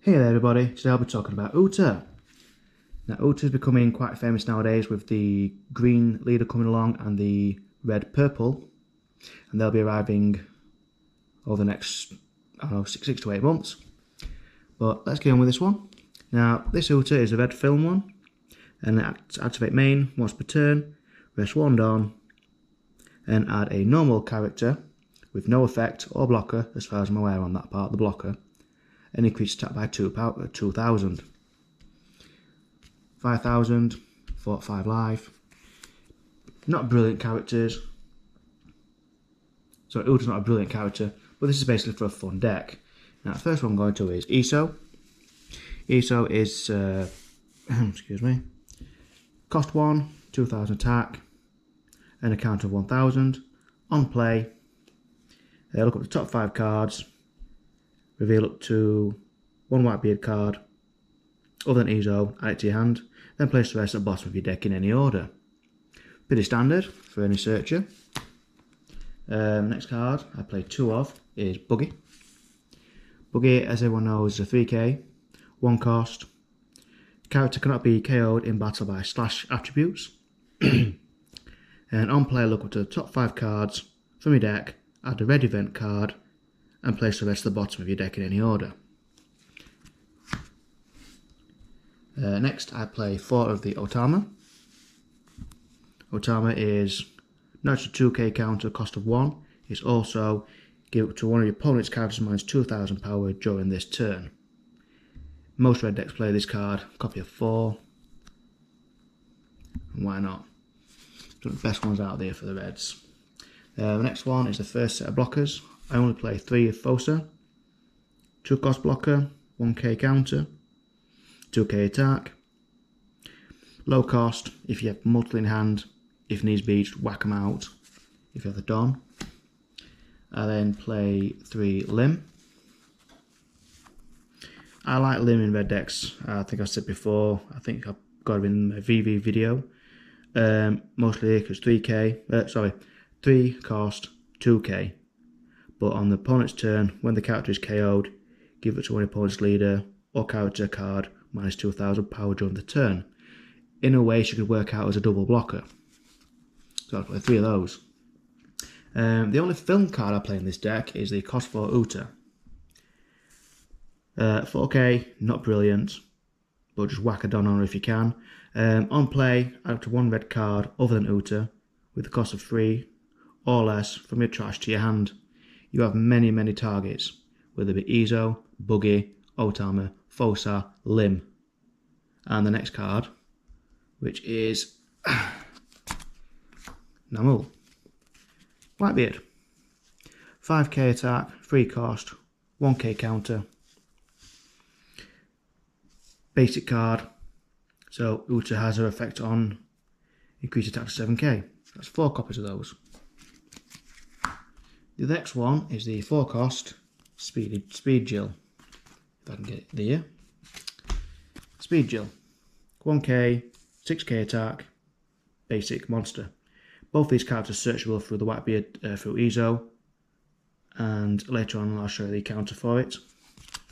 Hey there everybody, today I'll be talking about Uta. Now Uta is becoming quite famous nowadays with the green leader coming along and the red purple, and they'll be arriving over the next, I don't know, 6 to 8 months. But let's get on with this one. Now this Uta is a red film one, and activate main once per turn, rest one on, and add a normal character with no effect or blocker as far as I'm aware on that part, the blocker, and increase attack by 2,000. 5,000, 45 life. Not brilliant characters. So Uta's not a brilliant character, but this is basically for a fun deck. Now the first one I'm going to is ESO. ESO is, excuse me, cost 1, 2,000 attack, and a count of 1,000. On play, look at the top 5 cards, reveal up to 1 Whitebeard card other than ESO, add it to your hand, then place the rest at the bottom of your deck in any order. Pretty standard for any searcher. Next card I play 2 of is Buggy. Buggy, as everyone knows, is a 3k, 1 cost. Character cannot be KO'd in battle by slash attributes. And on play, look up to the top 5 cards from your deck, add a red event card, and place the rest at the bottom of your deck in any order. Next I play 4 of the Otama. Otama is not a 2k counter, cost of 1. It's also give up to one of your opponent's characters minus 2,000 power during this turn. Most red decks play this card, copy of 4. And why not? It's one of the best ones out there for the reds. The next one is the first set of blockers. I only play 3 of Fosa. 2 cost blocker, 1k counter, 2k attack. Low cost, if you have multiple in hand, if needs be, just whack them out if you have the Don. I then play 3 Limb. I like Limb in red decks. I think I said before, I think I've got it in my VV video. Mostly because 3 cost, 2k. But on the opponent's turn, when the character is KO'd, give it to one opponent's leader or character card minus 2,000 power during the turn. In a way, she could work out as a double blocker. So I'll play 3 of those. The only film card I play in this deck is the cost 4 Uta. 4k, not brilliant, but just whack a Don on her if you can. On play, add up to 1 red card other than Uta with the cost of 3 or less from your trash to your hand. You have many targets, whether it be ESO, Buggy, Otama, Fosa, Limb. And the next card, which is Namul. Whitebeard. 5k attack, 3 cost, 1k counter. Basic card, so Uta has her effect on increased attack to 7k. That's 4 copies of those. The next one is the 4 cost Speed Jill. If I can get it there. Speed Jill. 1k, 6k attack, basic monster. Both these cards are searchable through the Whitebeard, through ESO, and later on I'll show you the counter for it.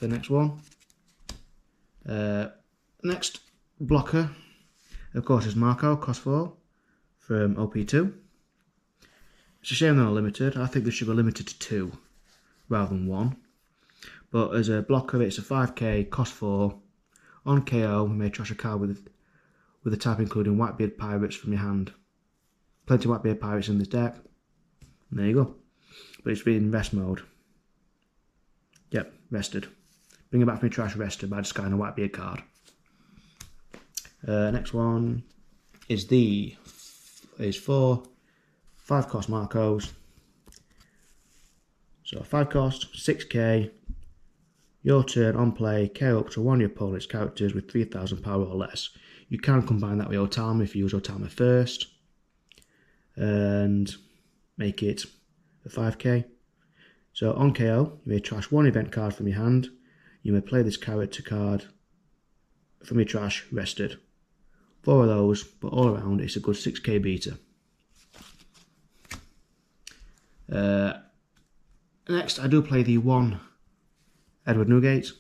The next one. Next blocker, of course, is Marco, cost 4, from OP2. It's a shame they're not limited. I think they should be limited to 2 rather than 1. But as a blocker, it's a 5k, cost 4. On KO, you may trash a card with a tap including Whitebeard Pirates from your hand. Plenty of Whitebeard Pirates in this deck. And there you go. But it's in rest mode. Yep, rested. Bring it back from your trash, rested by discarding a Whitebeard card. Next one is 4 5 cost Marcos. So 5 cost, 6k. Your turn on play, KO up to one of your opponent's characters with 3,000 power or less. You can combine that with Otama if you use Otama first, and make it a 5k. So on KO, you may trash 1 event card from your hand. You may play this character card from your trash, rested. 4 of those, but all around it's a good 6k beater. Next, I do play the 1 Edward Newgate.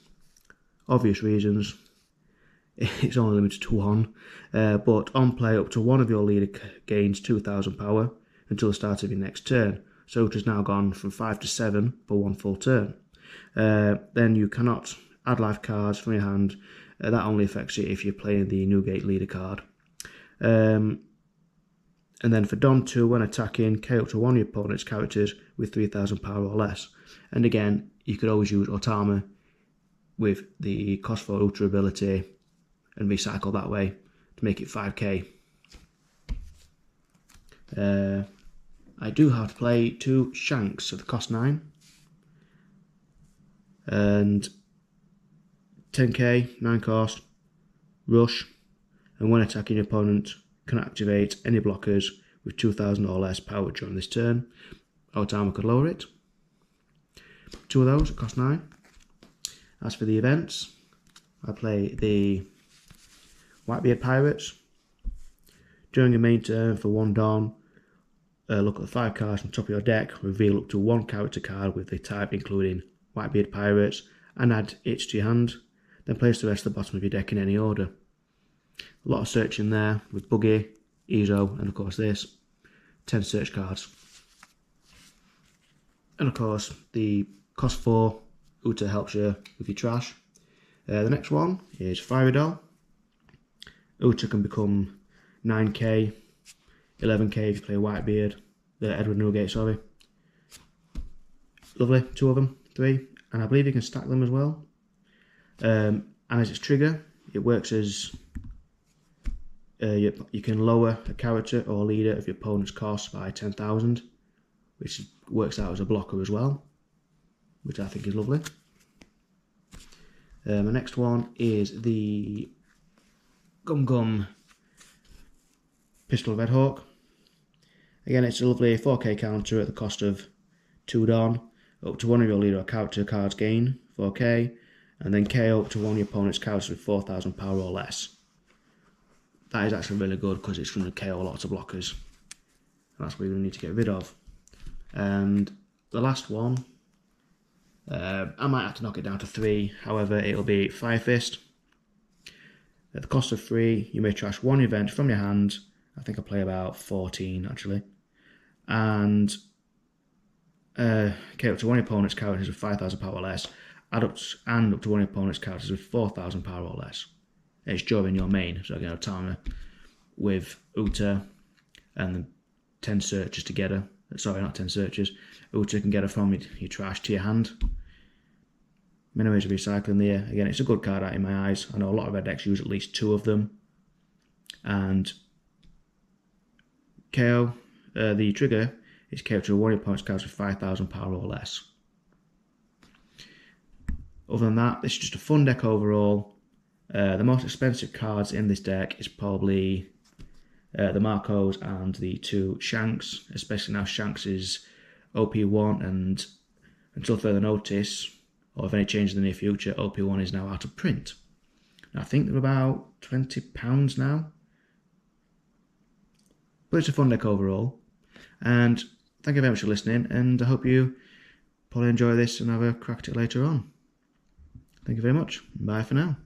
obvious reasons. It's only limited to one, but on play up to one of your leader gains 2,000 power until the start of your next turn. So it has now gone from 5 to 7 for one full turn. Then you cannot add life cards from your hand. That only affects you if you're playing the Newgate leader card. And then for Don 2, when attacking, KO up to one of your opponent's characters with 3,000 power or less. And again, you could always use Otama with the cost 4 Uta ability and recycle that way to make it 5k. I do have to play 2 Shanks at the cost 9 and 10k, 9 cost, rush, and when attacking your opponent can activate any blockers with 2,000 or less power during this turn. Otama could lower it. 2 of those at cost 9. As for the events, I play the Whitebeard Pirates. During your main turn for 1 Dawn, look at the 5 cards on top of your deck, reveal up to 1 character card with the type including Whitebeard Pirates and add it to your hand. Then place the rest at the bottom of your deck in any order. A lot of searching there with Buggy, Ezo, and of course this. 10 search cards. And of course the cost 4 Uta helps you with your trash. The next one is Fiery Doll. Uta can become 9k, 11k if you play Whitebeard, Edward Newgate, sorry. Lovely, 2 of them, 3, and I believe you can stack them as well. And as its trigger, it works as you can lower a character or leader of your opponent's cost by 10,000, which works out as a blocker as well, which I think is lovely. The next one is the Gum Gum Pistol Red Hawk. Again, it's a lovely 4k counter at the cost of 2 Dawn. Up to one of your leader or character cards gain 4k, and then KO up to one of your opponent's characters with 4,000 power or less. That is actually really good because it's going to KO lots of blockers. And that's what you're going to need to get rid of. And the last one, I might have to knock it down to 3, however it'll be Fire Fist. At the cost of 3, you may trash 1 event from your hand. I think I play about 14 actually. And KO up to one of your opponent's characters with 5,000 power or less, and up to one of your opponent's characters with 4,000 power or less. It's during your main, so again, Otama with Uta and the 10 searches together. Sorry, not 10 searches. Uta can get her from your trash to your hand. Many ways of recycling there. Again, it's a good card out in my eyes. I know a lot of red decks use at least 2 of them. And KO, the trigger is KO to one of your opponent's cards with 5,000 power or less. Other than that, this is just a fun deck overall. The most expensive cards in this deck is probably the Marcos and the 2 Shanks, especially now Shanks is OP1 and until further notice, or if any change in the near future, OP1 is now out of print. Now, I think they're about £20 now. But it's a fun deck overall. And thank you very much for listening, and I hope you probably enjoy this and have a crack at it later on. Thank you very much. Bye for now.